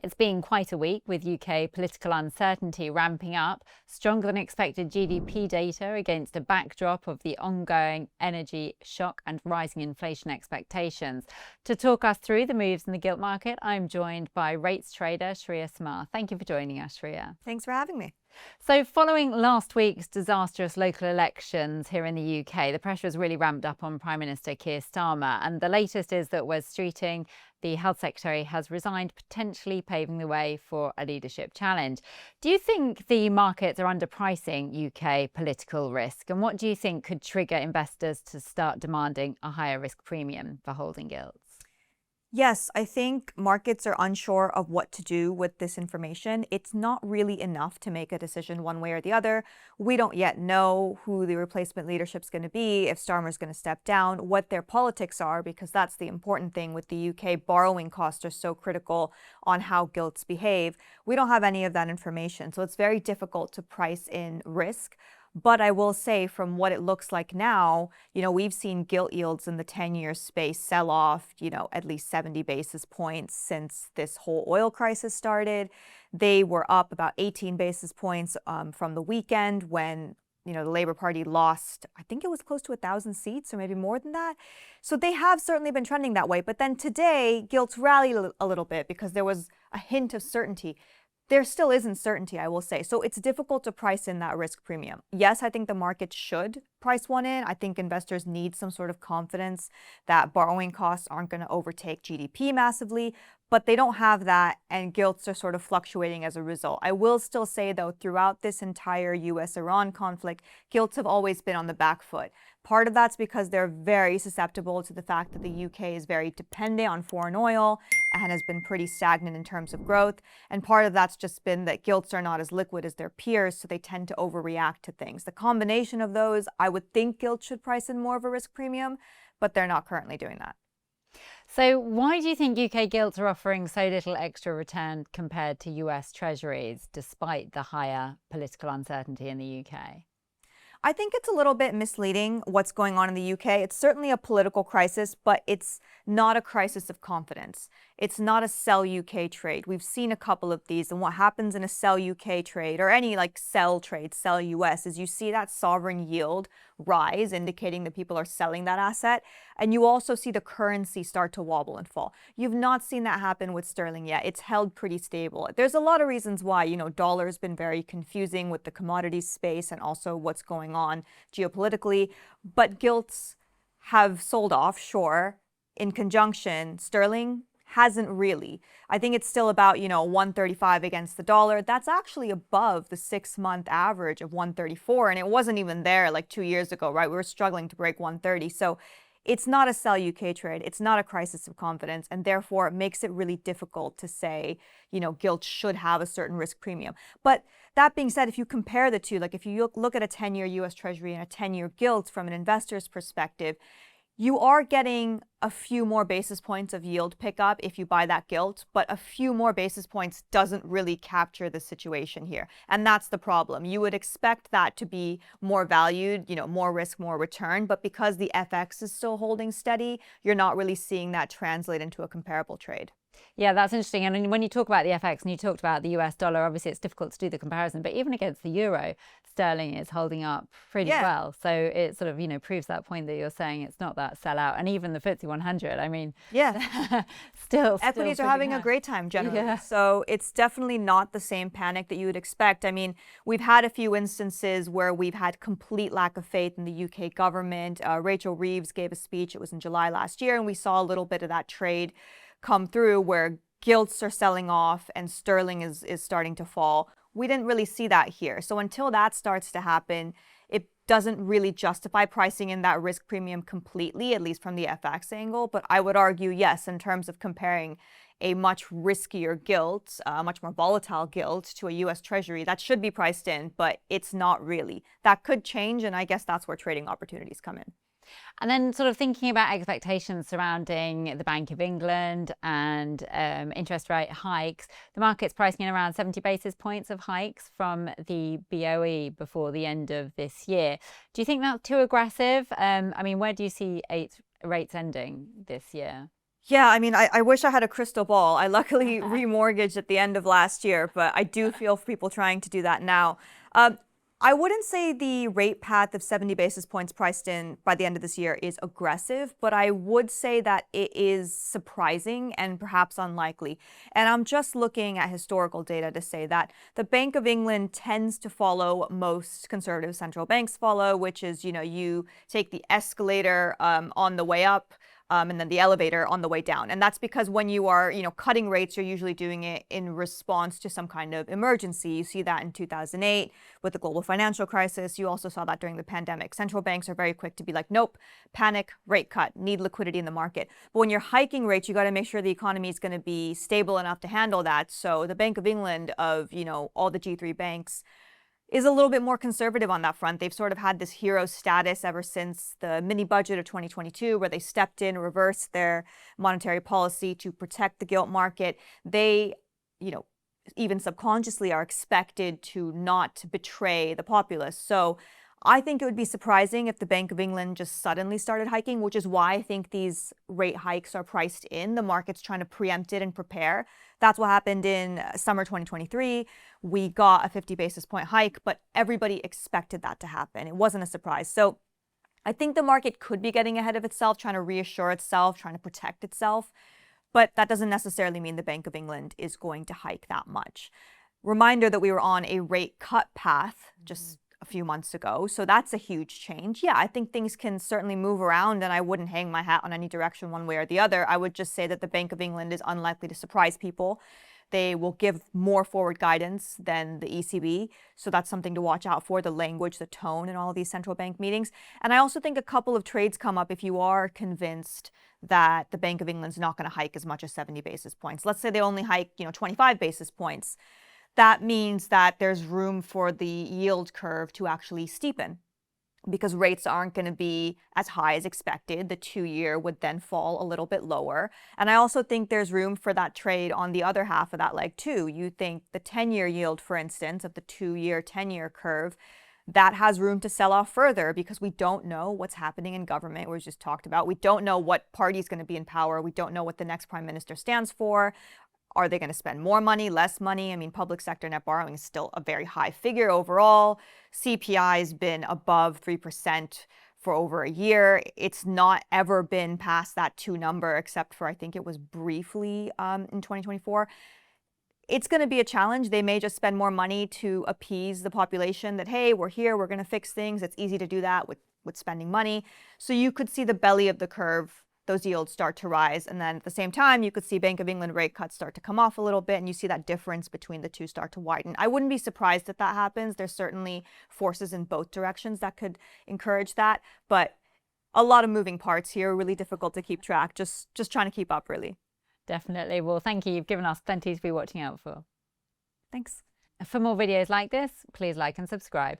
It's been quite a week with UK political uncertainty ramping up, stronger than expected GDP data against a backdrop of the ongoing energy shock and rising inflation expectations. To talk us through the moves in the gilt market, I'm joined by rates trader Shriya Samarth. Thank you for joining us, Shriya. Thanks for having me. So following last week's disastrous local elections here in the UK, the pressure has really ramped up on Prime Minister Keir Starmer. And the latest is that Wes Streeting, the Health Secretary, has resigned, potentially paving the way for a leadership challenge. Do you think the markets are underpricing UK political risk? And what do you think could trigger investors to start demanding a higher risk premium for holding gilts? Yes, I think markets are unsure of what to do with this information. It's not really enough to make a decision one way or the other. We don't yet know who the replacement leadership is going to be, if Starmer's going to step down, what their politics are, because that's the important thing with the UK. Borrowing costs are so critical on how gilts behave. We don't have any of that information, so it's very difficult to price in risk. But I will say, from what it looks like now, we've seen gilt yields in the 10-year space sell off, at least 70 basis points since this whole oil crisis started. They were up about 18 basis points from the weekend when, the Labour Party lost, I think it was close to 1,000 seats or maybe more than that. So they have certainly been trending that way. But then today, gilts rallied a little bit because there was a hint of certainty. There still isn't certainty, I will say. So it's difficult to price in that risk premium. Yes, I think the market should price one in. I think investors need some sort of confidence that borrowing costs aren't going to overtake GDP massively, but they don't have that, and gilts are sort of fluctuating as a result. I will still say, though, throughout this entire US-Iran conflict, gilts have always been on the back foot. Part of that's because they're very susceptible to the fact that the UK is very dependent on foreign oil and has been pretty stagnant in terms of growth. And part of that's just been that gilts are not as liquid as their peers, so they tend to overreact to things. The combination of those, I would think gilts should price in more of a risk premium, but they're not currently doing that. So why do you think UK gilts are offering so little extra return compared to US Treasuries, despite the higher political uncertainty in the UK? I think it's a little bit misleading what's going on in the UK. It's certainly a political crisis, but it's not a crisis of confidence. It's not a sell UK trade. We've seen a couple of these, and what happens in a sell UK trade or any sell trade, sell US, is you see that sovereign yield rise, indicating that people are selling that asset, and you also see the currency start to wobble and fall. You've not seen that happen with sterling yet. It's held pretty stable. There's a lot of reasons why. Dollar's been very confusing with the commodities space and also what's going on geopolitically, but gilts have sold off, sure. In conjunction, sterling hasn't really. I think it's still about, 135 against the dollar. That's actually above the 6-month average of 134. And it wasn't even there 2 years ago, right? We were struggling to break 130. So it's not a sell UK trade. It's not a crisis of confidence. And therefore, it makes it really difficult to say, gilts should have a certain risk premium. But that being said, if you compare the two, if you look at a 10-year US Treasury and a 10-year gilt from an investor's perspective, you are getting a few more basis points of yield pickup if you buy that gilt, but a few more basis points doesn't really capture the situation here. And that's the problem. You would expect that to be more valued, more risk, more return. But because the FX is still holding steady, you're not really seeing that translate into a comparable trade. Yeah, that's interesting. And when you talk about the FX and you talked about the US dollar, obviously it's difficult to do the comparison, but even against the euro, sterling is holding up pretty well. So it sort of, proves that point that you're saying it's not that sellout. And even the FTSE 100, I mean, still equities are having a great time generally. Yeah. So it's definitely not the same panic that you would expect. I mean, we've had a few instances where we've had complete lack of faith in the UK government. Rachel Reeves gave a speech, it was in July last year, and we saw a little bit of that trade come through where gilts are selling off and sterling is starting to fall. We didn't really see that here. So until that starts to happen, it doesn't really justify pricing in that risk premium completely, at least from the FX angle. But I would argue, yes, in terms of comparing a much riskier gilt, a much more volatile gilt to a US Treasury, that should be priced in, but it's not really. That could change, and I guess that's where trading opportunities come in. And then sort of thinking about expectations surrounding the Bank of England and interest rate hikes, the market's pricing in around 70 basis points of hikes from the BOE before the end of this year. Do you think that's too aggressive? I mean, where do you see rates ending this year? Yeah, I mean, I wish I had a crystal ball. I luckily remortgaged at the end of last year, but I do feel for people trying to do that now. Um, I wouldn't say the rate path of 70 basis points priced in by the end of this year is aggressive, but I would say that it is surprising and perhaps unlikely. And I'm just looking at historical data to say that the Bank of England tends to follow most conservative central banks follow, which is, you take the escalator on the way up, and then the elevator on the way down. And that's because when you are, cutting rates, you're usually doing it in response to some kind of emergency. You see that in 2008 with the global financial crisis. You also saw that during the pandemic. Central banks are very quick to be like, nope, panic, rate cut, need liquidity in the market. But when you're hiking rates, you got to make sure the economy is going to be stable enough to handle that. So the Bank of England of, all the G3 banks is a little bit more conservative on that front. They've sort of had this hero status ever since the mini budget of 2022, where they stepped in, reversed their monetary policy to protect the gilt market. They, even subconsciously are expected to not betray the populace. So I think it would be surprising if the Bank of England just suddenly started hiking, which is why I think these rate hikes are priced in. The market's trying to preempt it and prepare. That's what happened in summer 2023. We got a 50 basis point hike, but everybody expected that to happen. It wasn't a surprise. So I think the market could be getting ahead of itself, trying to reassure itself, trying to protect itself. But that doesn't necessarily mean the Bank of England is going to hike that much. Reminder that we were on a rate cut path just a few months ago. So that's a huge change. Yeah, I think things can certainly move around, and I wouldn't hang my hat on any direction one way or the other. I would just say that the Bank of England is unlikely to surprise people. They will give more forward guidance than the ECB. So that's something to watch out for, the language, the tone in all of these central bank meetings. And I also think a couple of trades come up if you are convinced that the Bank of England's not going to hike as much as 70 basis points. Let's say they only hike, 25 basis points. That means that there's room for the yield curve to actually steepen because rates aren't going to be as high as expected. The 2-year would then fall a little bit lower. And I also think there's room for that trade on the other half of that leg too. You think the 10-year yield, for instance, of the 2-year, 10-year curve, that has room to sell off further because we don't know what's happening in government, we just talked about. We don't know what party is going to be in power. We don't know what the next prime minister stands for. Are they going to spend more money, less money? I mean, public sector net borrowing is still a very high figure overall. CPI has been above 3% for over a year. It's not ever been past that 2 number, except for I think it was briefly in 2024. It's going to be a challenge. They may just spend more money to appease the population that, hey, we're here, we're going to fix things. It's easy to do that with spending money. So you could see the belly of the curve, those yields start to rise. And then at the same time, you could see Bank of England rate cuts start to come off a little bit, and you see that difference between the two start to widen. I wouldn't be surprised if that happens. There's certainly forces in both directions that could encourage that. But a lot of moving parts here, really difficult to keep track. Just trying to keep up, really. Definitely. Well, thank you. You've given us plenty to be watching out for. Thanks. For more videos like this, please like and subscribe.